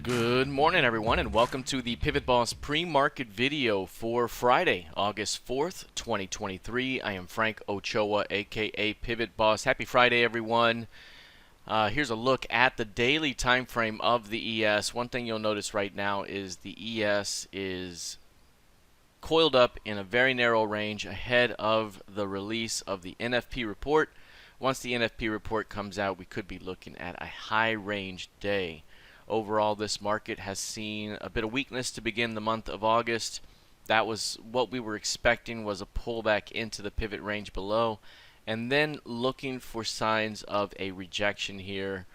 Good morning, everyone, and welcome to the PivotBoss pre-market video for Friday, August 4th, 2023. I am Frank Ochoa, aka PivotBoss. Happy Friday, everyone. Here's a look at the daily time frame of the ES. One thing you'll notice right now is the ES is coiled up in a very narrow range ahead of the release of the NFP report. Once the NFP report comes out, we could be looking at a high range day. Overall, this market has seen a bit of weakness to begin the month of August. That was what we were expecting, was a pullback into the pivot range below, and then looking for signs of a rejection here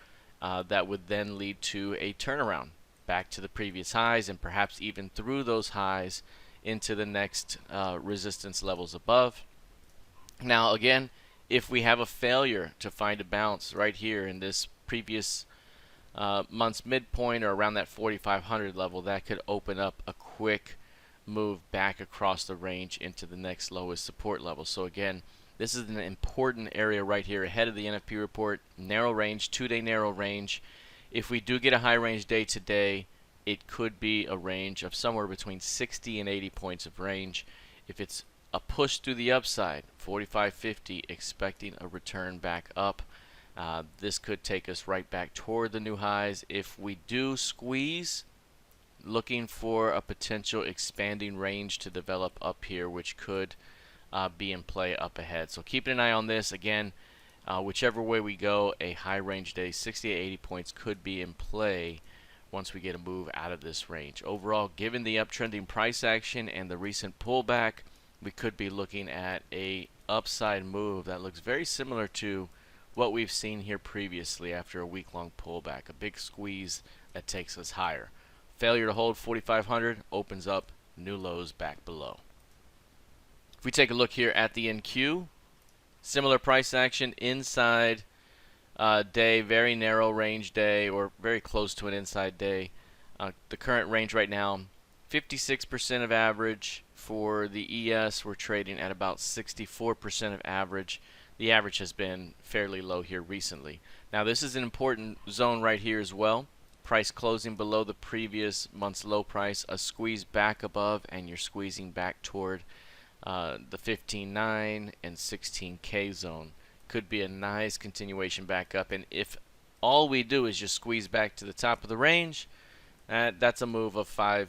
that would then lead to a turnaround back to the previous highs and perhaps even through those highs into the next resistance levels above. Now again, if we have a failure to find a bounce right here in this previous month's midpoint or around that 4,500 level, that could open up a quick move back across the range into the next lowest support level. So again, this is an important area right here ahead of the NFP report. Narrow range, 2-day narrow range. If we do get a high range day today, it could be a range of somewhere between 60 and 80 points of range. If it's a push through the upside, 45.50, expecting a return back up. This could take us right back toward the new highs. If we do squeeze, looking for a potential expanding range to develop up here, which could be in play up ahead. So keeping an eye on this. Again, whichever way we go, a high range day, 60 to 80 points, could be in play once we get a move out of this range. Overall, given the uptrending price action and the recent pullback, we could be looking at a upside move that looks very similar to what we've seen here previously after a week-long pullback. A big squeeze that takes us higher. Failure to hold 4,500 opens up new lows back below. If we take a look here at the NQ, similar price action inside day, very narrow range day, or very close to an inside day. The current range right now, 56% of average. For the ES, we're trading at about 64% of average. The average has been fairly low here recently. Now this is an important zone right here as well. Price closing below the previous month's low price, a squeeze back above, and you're squeezing back toward the 15.9 and 16K zone. Could be a nice continuation back up, and if all we do is just squeeze back to the top of the range, that's a move of 500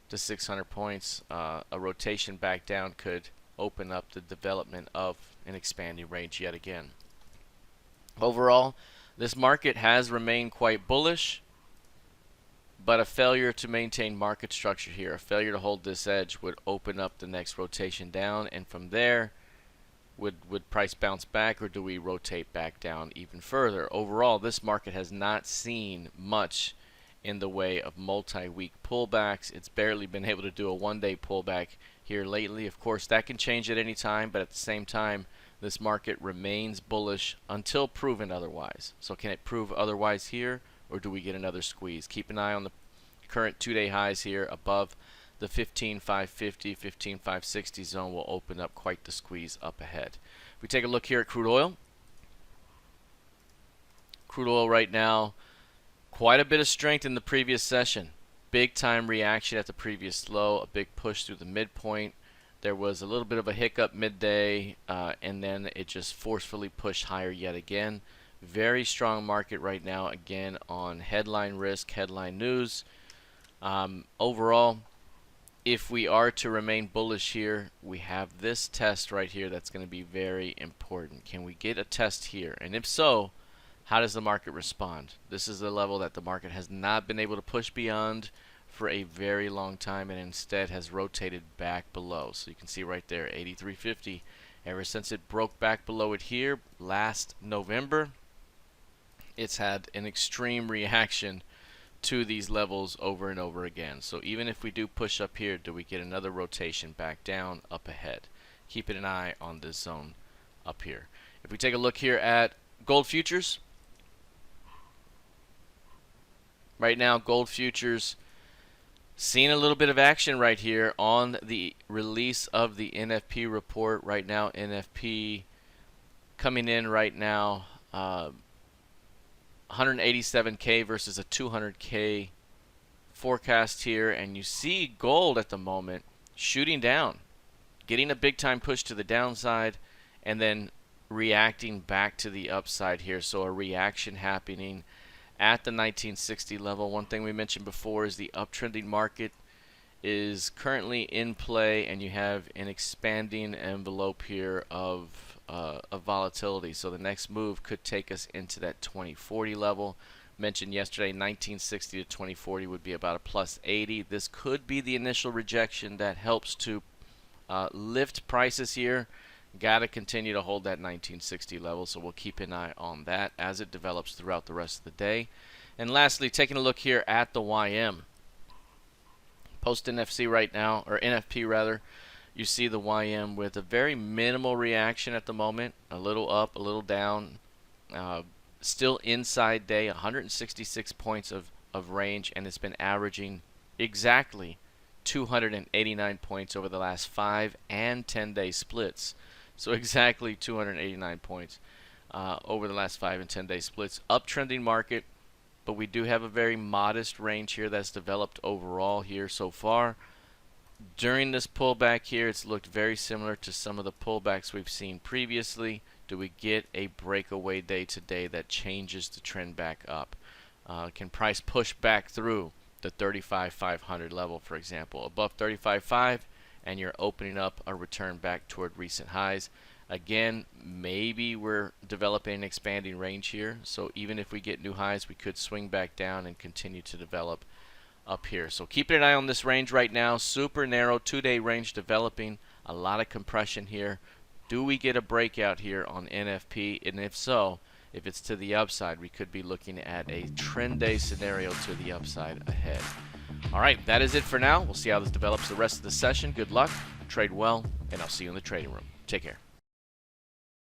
to 600 points. A rotation back down could open up the development of an expanding range yet again. Overall, this market has remained quite bullish, but a failure to maintain market structure here, a failure to hold this edge, would open up the next rotation down, and from there, would price bounce back, or do we rotate back down even further? Overall, this market has not seen much in the way of multi-week pullbacks. It's barely been able to do a one-day pullback here lately. Of course, that can change at any time, but at the same time, this market remains bullish until proven otherwise. So can it prove otherwise here, or do we get another squeeze? Keep an eye on the current 2-day highs here above the 15,550, 15,560 zone. Will open up quite the squeeze up ahead. If we take a look here at crude oil. Crude oil right now, quite a bit of strength in the previous session. Big time reaction at the previous low, a big push through the midpoint. There was a little bit of a hiccup midday, and then it just forcefully pushed higher yet again. Very strong market right now, again on headline risk, headline news. Overall, if we are to remain bullish here, we have this test right here that's going to be very important. Can we get a test here? And if so, how does the market respond? This is the level that the market has not been able to push beyond for a very long time, and instead has rotated back below. So you can see right there, 83.50. Ever since it broke back below it here last November, it's had an extreme reaction to these levels over and over again. So even if we do push up here, do we get another rotation back down, up ahead? Keeping an eye on this zone up here. If we take a look here at gold futures, right now gold futures seeing a little bit of action right here on the release of the NFP report. Right now, NFP coming in right now, 187K versus a 200K forecast here, and you see gold at the moment shooting down, getting a big time push to the downside, and then reacting back to the upside here. So a reaction happening at the 1960 level. One thing we mentioned before is the uptrending market is currently in play, and you have an expanding envelope here of volatility. So the next move could take us into that 2040 level. Mentioned yesterday, 1960 to 2040 would be about a plus 80. This could be the initial rejection that helps to lift prices here. Got to continue to hold that 1960 level, so we'll keep an eye on that as it develops throughout the rest of the day. And lastly, taking a look here at the YM. Post NFC right now, or NFP rather, you see the YM with a very minimal reaction at the moment, a little up, a little down, still inside day, 166 points of range, and it's been averaging exactly 289 points over the last 5 and 10 day splits. So exactly 289 points over the last 5 and 10 day splits. Uptrending market, but we do have a very modest range here that's developed overall here so far. During this pullback here, it's looked very similar to some of the pullbacks we've seen previously. Do we get a breakaway day today that changes the trend back up? Can price push back through the 35,500 level, for example? Above 35.5, and you're opening up a return back toward recent highs. Again, maybe we're developing an expanding range here, so even if we get new highs, we could swing back down and continue to develop up here. So keep an eye on this range right now. Super narrow 2-day range developing, a lot of compression here. Do we get a breakout here on NFP? And if so, if it's to the upside, we could be looking at a trend day scenario to the upside ahead. All right, that is it for now. We'll see how this develops the rest of the session. Good luck, trade well, and I'll see you in the trading room. Take care.